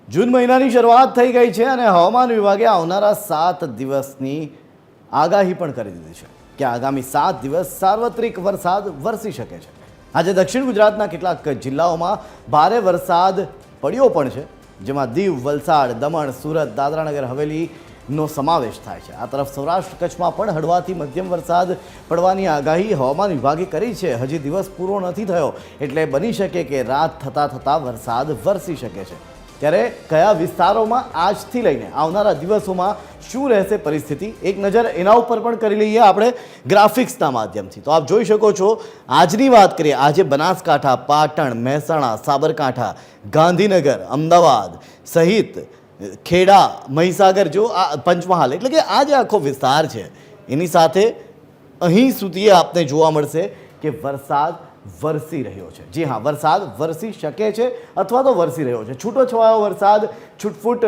જૂન મહિનાની શરૂઆત થઈ ગઈ છે અને હવામાન વિભાગે આવનારા 7 દિવસની આગાહી પણ કરી દીધી છે કે આગામી 7 દિવસ સાર્વત્રિક વરસાદ વરસી શકે છે। આજે દક્ષિણ ગુજરાતના કેટલાક જિલ્લાઓમાં ભારે વરસાદ પડ્યો પણ છે, જેમાં દીવ, વલસાડ, દમણ, સુરત, દાદરાનગર હવેલીનો સમાવેશ થાય છે। આ તરફ સૌરાષ્ટ્ર કચ્છમાં પણ હળવાથી મધ્યમ વરસાદ પડવાની આગાહી હવામાન વિભાગે કરી છે। હજી દિવસ પૂરો નથી થયો એટલે બની શકે કે રાત થતાં વરસાદ વરસી શકે છે। ત્યારે કયા વિસ્તારોમાં આજથી લઈને આવનારા દિવસોમાં શું રહેશે પરિસ્થિતિ, એક નજર એના ઉપર પણ કરી લઈએ આપણે ગ્રાફિક્સના માધ્યમથી। તો આપ જોઈ શકો છો, આજની વાત કરીએ, આજે બનાસકાંઠા, પાટણ, મહેસાણા, સાબરકાંઠા, ગાંધીનગર, અમદાવાદ સહિત ખેડા, મહીસાગર, જો આ પંચમહાલ, એટલે કે આ જે આખો વિસ્તાર છે એની સાથે અહીં સુધી આપને જોવા મળશે કે વરસાદ વરસી રહ્યો છે। જી હા, વરસાદ વરસી શકે છે અથવા તો વરસી રહ્યો છે। છૂટો છવાયો વરસાદ, છૂટફૂટ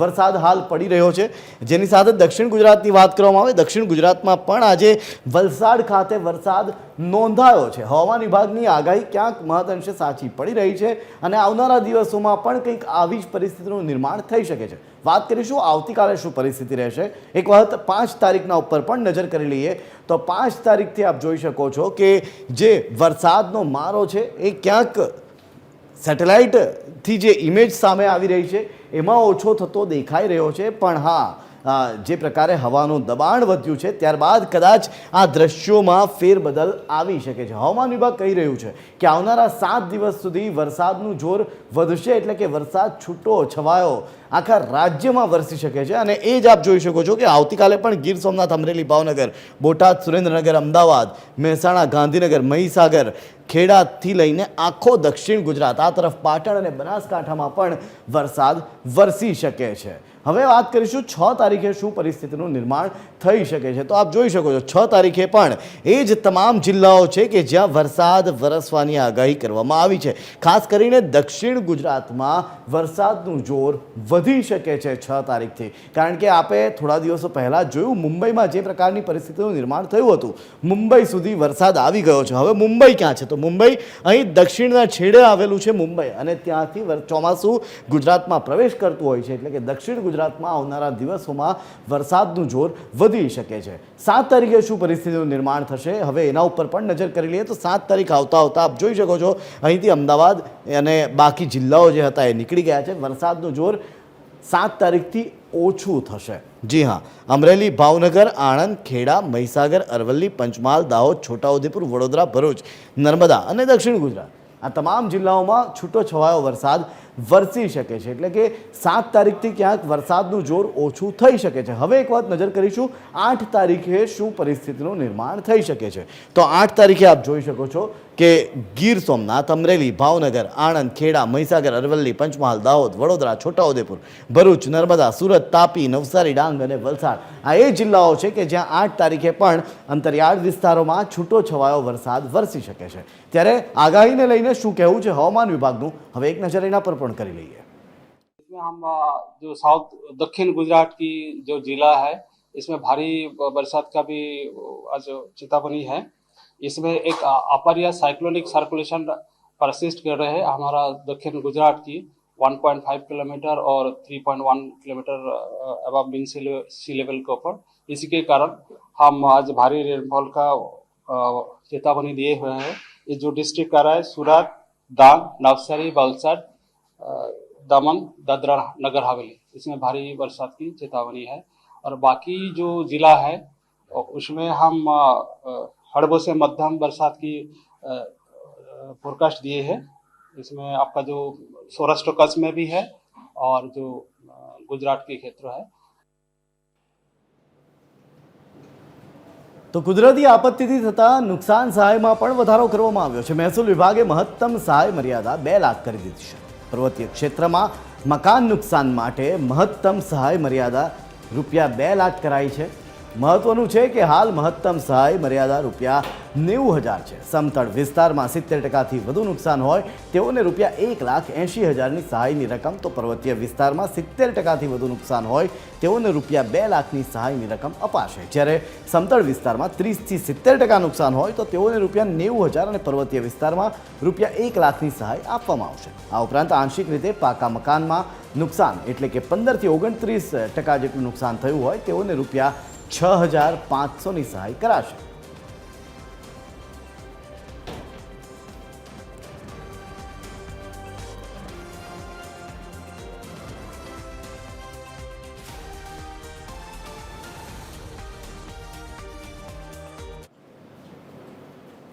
વરસાદ હાલ પડી રહ્યો છે, જેની સાથે દક્ષિણ ગુજરાતની વાત કરવામાં આવે, દક્ષિણ ગુજરાતમાં પણ આજે વલસાડ ખાતે વરસાદ નોંધાયો છે। હવામાન વિભાગની આગાહી ક્યાંક મહદઅંશે સાચી પડી રહી છે અને આવનારા દિવસોમાં પણ કંઈક આવી જ પરિસ્થિતિનું નિર્માણ થઈ શકે છે। વાત કરીશું આવતીકાલે શું પરિસ્થિતિ રહેશે। એક વખત 5 તારીખના ઉપર પણ નજર કરી લઈએ તો 5 તારીખથી આપ જોઈ શકો છો કે જે વરસાદનો મારો છે એ ક્યાંક સેટેલાઇટથી જે ઇમેજ સામે આવી રહી છે એમાં ઓછો થતો દેખાઈ રહ્યો છે, પણ હા, જે પ્રકારે હવાનું દબાણ વધ્યું છે ત્યારબાદ કદાચ આ દ્રશ્યોમાં ફેરબદલ આવી શકે છે। હવામાન વિભાગ કહી રહ્યું છે કે આવનારા 7 દિવસ સુધી વરસાદનું જોર વધશે, એટલે કે વરસાદ છૂટો છવાયો આખા રાજ્યમાં વરસી શકે છે। અને એ જ આપ જોઈ શકો છો કે આવતીકાલે પણ ગીર સોમનાથ, અમરેલી, ભાવનગર, બોટાદ, સુરેન્દ્રનગર, અમદાવાદ, મહેસાણા, ગાંધીનગર, મહીસાગર, ખેડાથી લઈને આખો દક્ષિણ ગુજરાત, આ તરફ પાટણ અને બનાસકાંઠામાં પણ વરસાદ વરસી શકે છે। હવે વાત કરીશું 6 તારીખે શું પરિસ્થિતિનું નિર્માણ થઈ શકે છે। તો આપ જોઈ શકો છો 6 તારીખે પણ એ જ તમામ જિલ્લાઓ છે કે જ્યાં વરસાદ વરસવાની આગાહી કરવામાં આવી છે। ખાસ કરીને દક્ષિણ ગુજરાતમાં વરસાદનું જોર વધી શકે છે 6 તારીખથી, કારણ કે આપે થોડા દિવસો પહેલાં જોયું મુંબઈમાં જે પ્રકારની પરિસ્થિતિનું નિર્માણ થયું હતું, મુંબઈ સુધી વરસાદ આવી ગયો છે। હવે મુંબઈ ક્યાં છે? તો મુંબઈ અહીં દક્ષિણના છેડે આવેલું છે મુંબઈ, અને ત્યાંથી ચોમાસું ગુજરાતમાં પ્રવેશ કરતું હોય છે, એટલે કે દક્ષિણ ગુજરાતમાં આવનારા દિવસોમાં વરસાદનું જોર વધી શકે છે। 7 તારીખે શું પરિસ્થિતિનું નિર્માણ થશે, હવે એના ઉપર પણ નજર કરી લઈએ તો 7 તારીખ આવતા આપ જોઈ શકો છો અહીંથી અમદાવાદ અને બાકી જિલ્લાઓ જે હતા એ નીકળી ગયા છે। વરસાદનું જોર 7 તારીખથી ઓછું થશે। જી હા, અમરેલી, ભાવનગર, આણંદ, ખેડા, મહીસાગર, અરવલ્લી, પંચમહાલ, દાહોદ, છોટાઉદેપુર, વડોદરા, ભરૂચ, નર્મદા અને દક્ષિણ ગુજરાત, આ તમામ જિલ્લાઓમાં છૂટો છવાયો વરસાદ વરસી શકે છે, એટલે કે 7 તારીખથી ક્યાંક વરસાદનું જોર ઓછું થઈ શકે છે। હવે એક વાત નજર કરીશું 8 તારીખે શું પરિસ્થિતિનું નિર્માણ થઈ શકે છે। તો 8 તારીખે આપ જોઈ શકો છો કે ગીર સોમનાથ, અમરેલી, ભાવનગર, આણંદ, ખેડા, મહીસાગર, અરવલ્લી, પંચમહાલ, દાહોદ, વડોદરા, છોટાઉદેપુર, ભરૂચ, નર્મદા, સુરત, તાપી, નવસારી, ડાંગ અને વલસાડ, આ એ જિલ્લાઓ છે કે જ્યાં 8 તારીખે પણ અંતરિયાળ વિસ્તારોમાં છૂટો છવાયો વરસાદ વરસી શકે છે। ત્યારે આગાહીને લઈને શું કહેવું છે હવામાન વિભાગનું, હવે એક નજર એના પર પણ કરી લઈએ। इसमें हम जो साउथ दक्षिण गुजरात की जो जिला है इसमें भारी बरसात का भी आज चेतावनी है। इसमें एक अपर या साइक्लोनिक सर्कुलेशन परसिस्ट कर रहे हैं हमारा दक्षिण गुजरात की 1.5 किलोमीटर और 3.1 किलोमीटर अबव मीन सी लेवल के ऊपर। इसी के कारण हम आज भारी रेनफॉल का चेतावनी दिए हुए हैं। ये जो डिस्ट्रिक्ट का रहा है सूरत, डांग, नवसारी, वलसाड, दमन, दादरा नगर हवेली, इसमें भारी बरसात की चेतावनी है। और बाकी जो जिला है उसमें हम हड़बों से मध्यम बरसात की फोरकास्ट दिए हैं। इसमें आपका जो सौराष्ट्र कच्छ में भी है और जो गुजरात के क्षेत्र है। તો કુદરતી આપત્તિથી થતા નુકસાન સહાયમાં પણ વધારો કરવામાં આવ્યો છે। મહેસૂલ વિભાગે મહત્તમ સહાય મર્યાદા 2 લાખ કરી દીધી છે। પર્વતીય ક્ષેત્રમાં મકાન નુકસાન માટે મહત્તમ સહાય મર્યાદા રૂપિયા 2 લાખ કરાઈ છે। મહત્વનું છે કે હાલ મહત્તમ સહાય મર્યાદા ₹90,000 છે. સમતળ વિસ્તારમાં 70%થી વધુ નુકસાન હોય તેઓને ₹1,80,000ની સહાયની રકમ, તો પર્વતીય વિસ્તારમાં 70%થી વધુ નુકસાન હોય તેઓને ₹2 લાખની સહાયની રકમ અપાશે. જ્યારે સમતળ વિસ્તારમાં 30થી 70% નુકસાન હોય તો તેઓને ₹90,000 અને પર્વતીય વિસ્તારમાં ₹1 લાખની સહાય આપવામાં આવશે. આ ઉપરાંત આંશિક રીતે પાકા મકાનમાં નુકસાન એટલે કે 15થી 29% જેટલું નુકસાન થયું હોય તેઓને ₹6,500ની સહાય કરાશે.